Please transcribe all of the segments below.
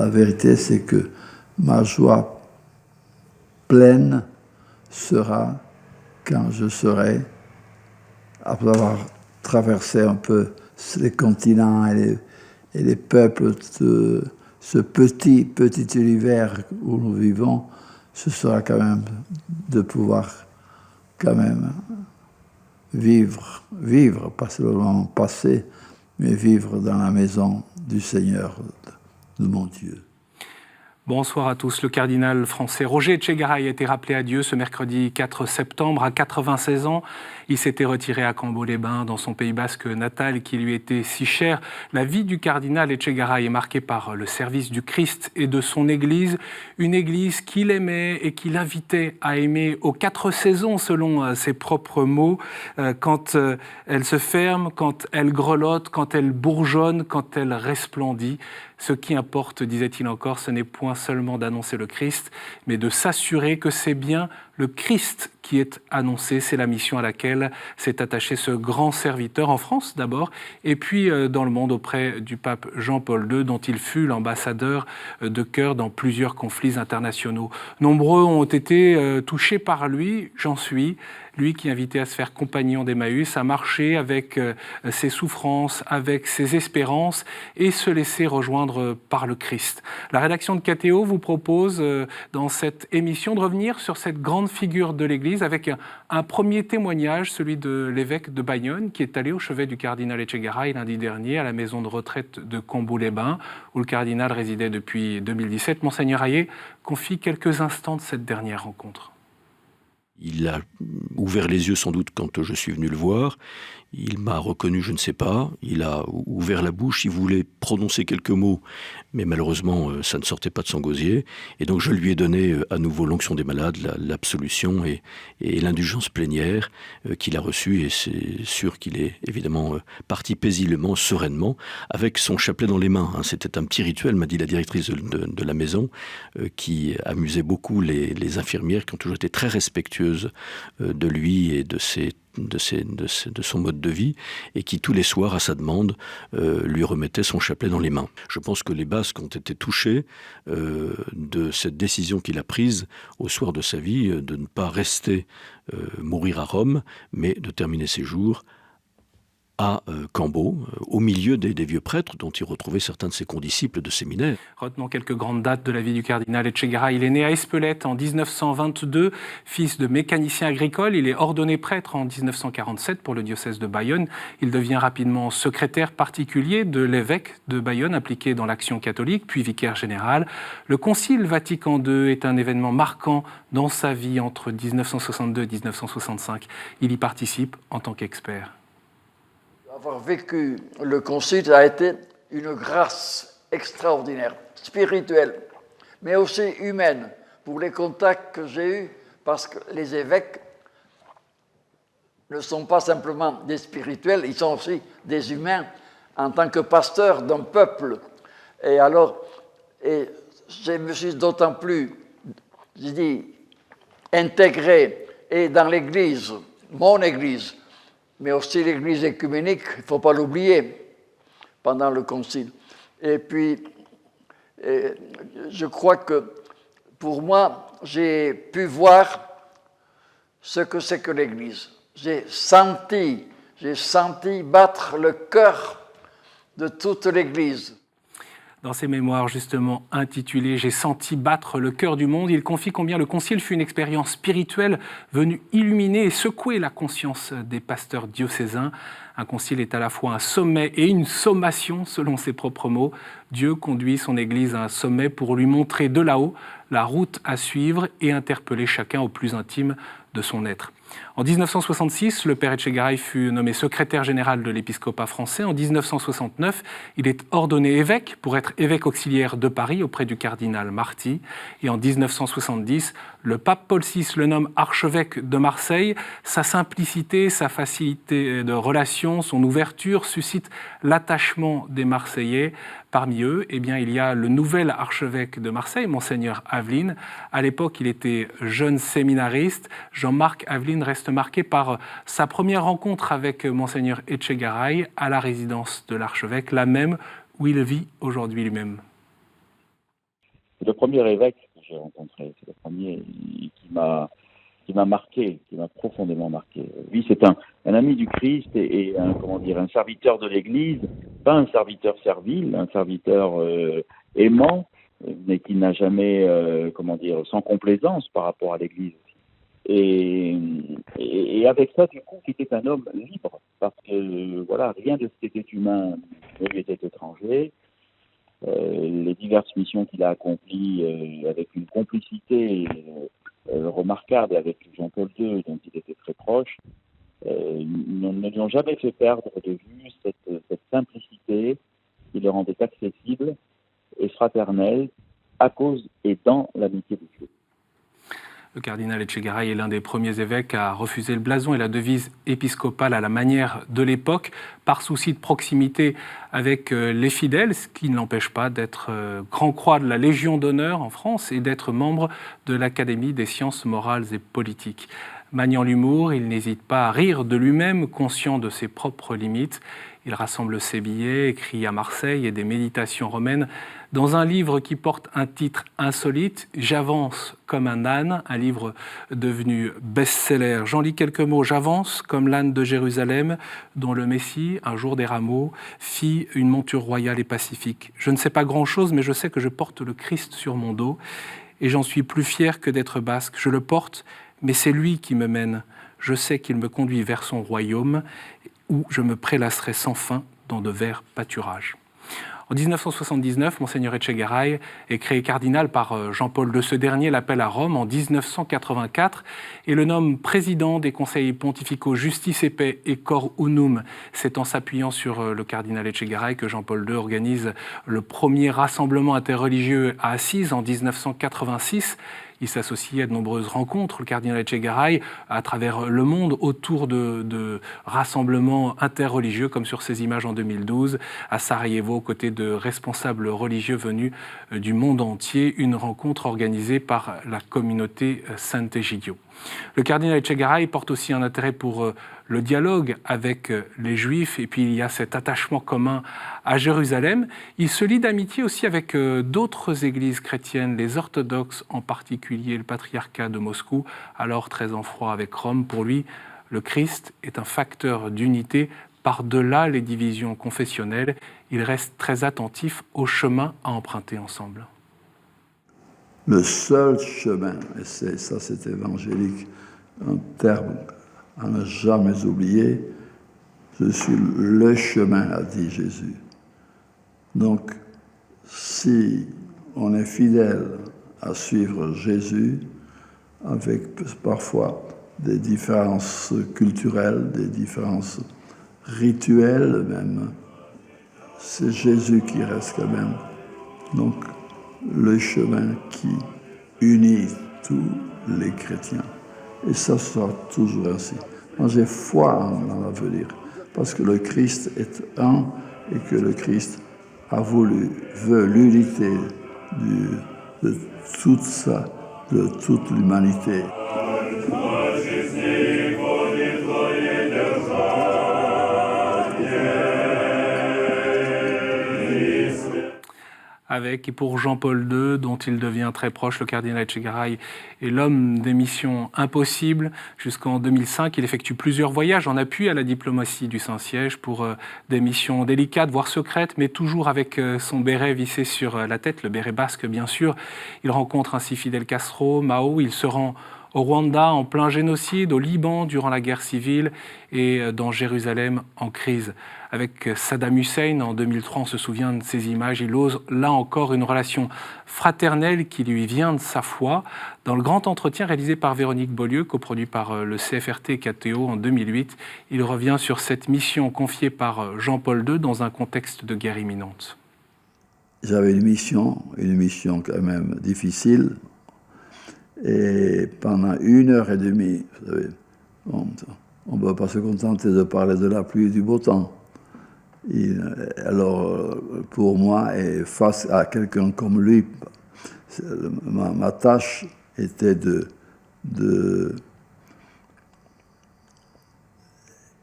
la vérité, c'est que ma joie pleine sera quand je serai, après avoir traversé un peu les continents et les peuples de ce petit univers où nous vivons, ce sera quand même de pouvoir quand même vivre, pas seulement passer, mais vivre dans la maison du Seigneur, de mon Dieu. Bonsoir à tous. Le cardinal français Roger Etchegaray a été rappelé à Dieu ce mercredi 4 septembre à 96 ans. Il s'était retiré à Cambo-les-Bains, dans son Pays basque natal qui lui était si cher. La vie du cardinal Etchegaray est marquée par le service du Christ et de son Église, une Église qu'il aimait et qu'il invitait à aimer aux 4 saisons, selon ses propres mots, quand elle se ferme, quand elle grelotte, quand elle bourgeonne, quand elle resplendit. Ce qui importe, disait-il encore, ce n'est point seulement d'annoncer le Christ, mais de s'assurer que c'est bien le Christ qui est annoncé. C'est la mission à laquelle s'est attaché ce grand serviteur, en France d'abord, et puis dans le monde auprès du pape Jean-Paul II, dont il fut l'ambassadeur de cœur dans plusieurs conflits internationaux. Nombreux ont été touchés par lui, j'en suis. Lui qui invitait à se faire compagnon d'Emmaüs, à marcher avec ses souffrances, avec ses espérances et se laisser rejoindre par le Christ. La rédaction de KTO vous propose dans cette émission de revenir sur cette grande figure de l'Église avec un premier témoignage, celui de l'évêque de Bayonne qui est allé au chevet du cardinal Etchegaray lundi dernier à la maison de retraite de Cambo-les-Bains où le cardinal résidait depuis 2017. Monseigneur Hayet confie quelques instants de cette dernière rencontre. Il a ouvert les yeux sans doute quand je suis venu le voir. Il m'a reconnu, je ne sais pas. Il a ouvert la bouche, il voulait prononcer quelques mots, mais malheureusement, ça ne sortait pas de son gosier. Et donc je lui ai donné à nouveau l'onction des malades, l'absolution et l'indulgence plénière qu'il a reçue. Et c'est sûr qu'il est évidemment parti paisiblement, sereinement, avec son chapelet dans les mains. C'était un petit rituel, m'a dit la directrice de la maison, qui amusait beaucoup les infirmières, qui ont toujours été très respectueuses de lui et de son mode de vie, et qui tous les soirs, à sa demande, lui remettait son chapelet dans les mains. Je pense que les Basques ont été touchés de cette décision qu'il a prise au soir de sa vie, de ne pas rester mourir à Rome, mais de terminer ses jours à Cambo, au milieu des vieux prêtres dont il retrouvait certains de ses condisciples de séminaire. Retenons quelques grandes dates de la vie du cardinal Etchegaray. Il est né à Espelette en 1922, fils de mécanicien agricole. Il est ordonné prêtre en 1947 pour le diocèse de Bayonne. Il devient rapidement secrétaire particulier de l'évêque de Bayonne, impliqué dans l'action catholique, puis vicaire général. Le Concile Vatican II est un événement marquant dans sa vie entre 1962 et 1965. Il y participe en tant qu'expert. Avoir vécu le concile a été une grâce extraordinaire, spirituelle, mais aussi humaine, pour les contacts que j'ai eus, parce que les évêques ne sont pas simplement des spirituels, ils sont aussi des humains en tant que pasteurs d'un peuple. Et je me suis d'autant plus, intégré et dans l'Église, mon Église, mais aussi l'Église œcuménique, il ne faut pas l'oublier, pendant le Concile. Et puis, je crois que, pour moi, j'ai pu voir ce que c'est que l'Église. J'ai senti battre le cœur de toute l'Église. Dans ses mémoires justement intitulées « J'ai senti battre le cœur du monde », il confie combien le concile fut une expérience spirituelle venue illuminer et secouer la conscience des pasteurs diocésains. Un concile est à la fois un sommet et une sommation, selon ses propres mots. Dieu conduit son Église à un sommet pour lui montrer de là-haut la route à suivre et interpeller chacun au plus intime de son être. En 1966, le père Etchegaray fut nommé secrétaire général de l'épiscopat français. En 1969, il est ordonné évêque pour être évêque auxiliaire de Paris auprès du cardinal Marty. Et en 1970, le pape Paul VI le nomme archevêque de Marseille. Sa simplicité, sa facilité de relation, son ouverture suscitent l'attachement des Marseillais. Parmi eux, il y a le nouvel archevêque de Marseille, Monseigneur Aveline. À l'époque, il était jeune séminariste. Jean-Marc Aveline reste marqué par sa première rencontre avec Monseigneur Etchegaray à la résidence de l'archevêque, la même où il vit aujourd'hui lui-même. le premier évêque que j'ai rencontré. C'est le premier qui m'a marqué, qui m'a profondément marqué. Lui, c'est un ami du Christ et un serviteur de l'Église, pas un serviteur servile, un serviteur aimant, mais qui n'a jamais, sans complaisance par rapport à l'Église. Et avec ça, du coup, qui était un homme libre, parce que rien de ce qui était humain ne lui était étranger. Les diverses missions qu'il a accomplies avec une complicité remarquable avec Jean-Paul II, dont il était très proche, ne lui ont jamais fait perdre de vue cette simplicité qui le rendait accessible et fraternel à cause et dans l'amitié de Dieu. Le cardinal Etchegaray est l'un des premiers évêques à refuser le blason et la devise épiscopale à la manière de l'époque, par souci de proximité avec les fidèles, ce qui ne l'empêche pas d'être grand croix de la Légion d'honneur en France et d'être membre de l'Académie des sciences morales et politiques. Maniant l'humour, il n'hésite pas à rire de lui-même, conscient de ses propres limites. Il rassemble ses billets, écrits à Marseille et des méditations romaines dans un livre qui porte un titre insolite, « J'avance comme un âne », un livre devenu best-seller. J'en lis quelques mots. « J'avance comme l'âne de Jérusalem, dont le Messie, un jour des rameaux, fit une monture royale et pacifique. Je ne sais pas grand-chose, mais je sais que je porte le Christ sur mon dos, et j'en suis plus fier que d'être basque. Je le porte, mais c'est lui qui me mène. Je sais qu'il me conduit vers son royaume, où je me prélasserai sans fin dans de verts pâturages. » En 1979, Monseigneur Etchegaray est créé cardinal par Jean-Paul II. Ce dernier l'appelle à Rome en 1984 et le nomme président des conseils pontificaux Justice et Paix et Cor Unum. C'est en s'appuyant sur le cardinal Etchegaray que Jean-Paul II organise le premier rassemblement interreligieux à Assise en 1986. Il s'associe à de nombreuses rencontres, le cardinal Etchegaray, à travers le monde, autour de rassemblements interreligieux, comme sur ces images en 2012, à Sarajevo, aux côtés de responsables religieux venus du monde entier, une rencontre organisée par la communauté Sant'Egidio. Le cardinal Etchegaray porte aussi un intérêt pour le dialogue avec les Juifs, et puis il y a cet attachement commun à Jérusalem. Il se lie d'amitié aussi avec d'autres églises chrétiennes, les orthodoxes en particulier, le patriarcat de Moscou, alors très en froid avec Rome. Pour lui, le Christ est un facteur d'unité par-delà les divisions confessionnelles. Il reste très attentif au chemin à emprunter ensemble. Le seul chemin, et c'est évangélique, un terme à ne jamais oublier, je suis le chemin, a dit Jésus. Donc, si on est fidèle à suivre Jésus, avec parfois des différences culturelles, des différences rituelles même, c'est Jésus qui reste quand même. Donc, le chemin qui unit tous les chrétiens. Et ça sera toujours ainsi. Moi, j'ai foi en l'avenir, parce que le Christ est un et que le Christ veut l'unité de toute ça, de toute l'humanité. Avec, et pour Jean-Paul II, dont il devient très proche, le cardinal Etchegaray est l'homme des missions impossibles. Jusqu'en 2005, il effectue plusieurs voyages en appui à la diplomatie du Saint-Siège pour des missions délicates, voire secrètes, mais toujours avec son béret vissé sur la tête, le béret basque bien sûr. Il rencontre ainsi Fidel Castro, Mao, il se rend au Rwanda en plein génocide, au Liban durant la guerre civile et dans Jérusalem en crise. Avec Saddam Hussein en 2003, on se souvient de ces images. Il ose là encore une relation fraternelle qui lui vient de sa foi. Dans le grand entretien réalisé par Véronique Beaulieu, coproduit par le CFRT et KTO en 2008, il revient sur cette mission confiée par Jean-Paul II dans un contexte de guerre imminente. J'avais une mission quand même difficile. Et pendant 1h30, vous savez, on ne peut pas se contenter de parler de la pluie et du beau temps. Et alors, pour moi, et face à quelqu'un comme lui, ma tâche était de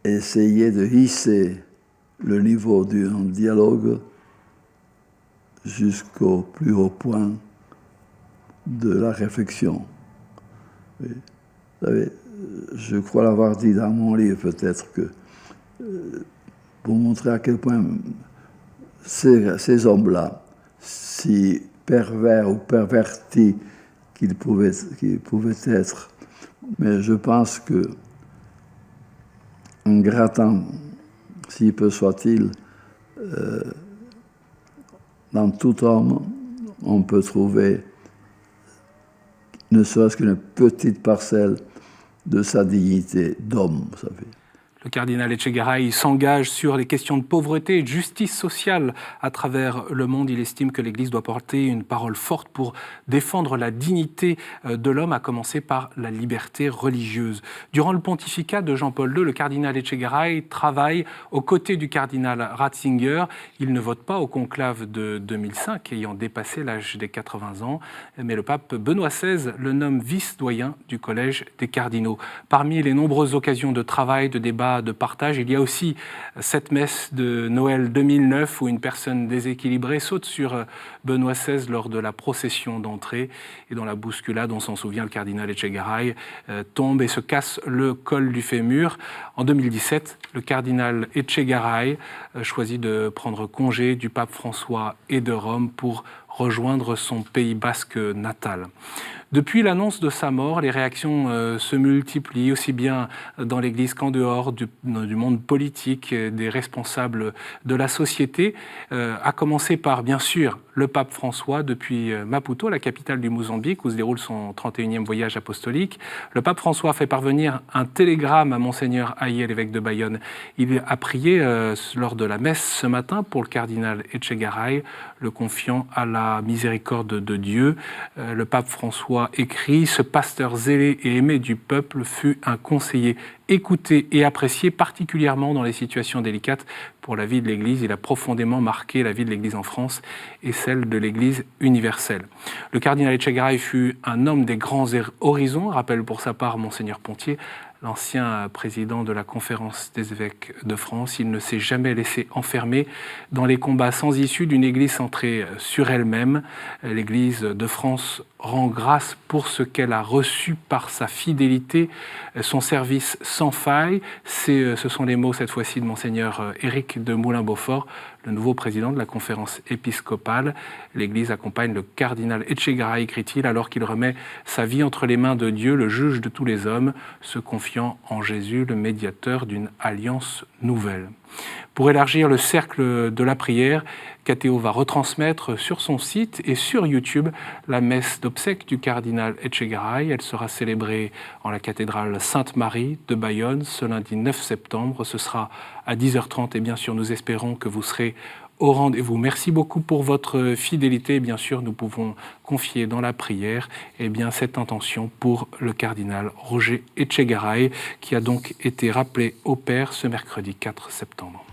essayer de hisser le niveau d'un dialogue jusqu'au plus haut point de la réflexion. Oui. Vous savez, je crois l'avoir dit dans mon livre, peut-être, que pour montrer à quel point ces hommes-là, si pervers ou pervertis qu'ils pouvaient être, mais je pense que, en grattant, si peu soit-il, dans tout homme, on peut trouver ne serait-ce qu'une petite parcelle de sa dignité d'homme, vous savez. Le cardinal Etchegaray s'engage sur les questions de pauvreté et de justice sociale à travers le monde. Il estime que l'Église doit porter une parole forte pour défendre la dignité de l'homme, à commencer par la liberté religieuse. Durant le pontificat de Jean-Paul II, le cardinal Etchegaray travaille aux côtés du cardinal Ratzinger. Il ne vote pas au conclave de 2005, ayant dépassé l'âge des 80 ans, mais le pape Benoît XVI le nomme vice-doyen du collège des cardinaux. Parmi les nombreuses occasions de travail, de débat, de partage, il y a aussi cette messe de Noël 2009 où une personne déséquilibrée saute sur Benoît XVI lors de la procession d'entrée et dans la bousculade, on s'en souvient, le cardinal Etchegaray tombe et se casse le col du fémur. En 2017, le cardinal Etchegaray choisit de prendre congé du pape François et de Rome pour rejoindre son Pays basque natal. Depuis l'annonce de sa mort, les réactions se multiplient, aussi bien dans l'Église qu'en dehors du monde politique, des responsables de la société, à commencer par, bien sûr, le pape François depuis Maputo, la capitale du Mozambique, où se déroule son 31e voyage apostolique. Le pape François fait parvenir un télégramme à Monseigneur Ayé, l'évêque de Bayonne. Il a prié lors de la messe ce matin pour le cardinal Etchegaray, le confiant à la miséricorde de Dieu. Le pape François écrit « Ce pasteur zélé et aimé du peuple fut un conseiller écouté et apprécié, particulièrement dans les situations délicates pour la vie de l'Église. Il a profondément marqué la vie de l'Église en France et celle de l'Église universelle. » Le cardinal Etchegaray fut un homme des grands horizons, rappelle pour sa part Monseigneur Pontier, l'ancien président de la Conférence des évêques de France. Il ne s'est jamais laissé enfermer dans les combats sans issue d'une Église centrée sur elle-même. L'Église de France rend grâce pour ce qu'elle a reçu par sa fidélité, son service sans faille. Ce sont les mots cette fois-ci de Monseigneur Éric de Moulin-Beaufort, le nouveau président de la conférence épiscopale. L'Église accompagne le cardinal Etchegaray, écrit-il, alors qu'il remet sa vie entre les mains de Dieu, le juge de tous les hommes, se confiant en Jésus, le médiateur d'une alliance nouvelle. Pour élargir le cercle de la prière, Kathéo va retransmettre sur son site et sur YouTube la messe d'obsèques du cardinal Etchegaray. Elle sera célébrée en la cathédrale Sainte-Marie de Bayonne ce lundi 9 septembre. Ce sera à 10h30 et bien sûr nous espérons que vous serez au rendez-vous. Merci beaucoup pour votre fidélité. Bien sûr, nous pouvons confier dans la prière cette intention pour le cardinal Roger Etchegaray qui a donc été rappelé au Père ce mercredi 4 septembre.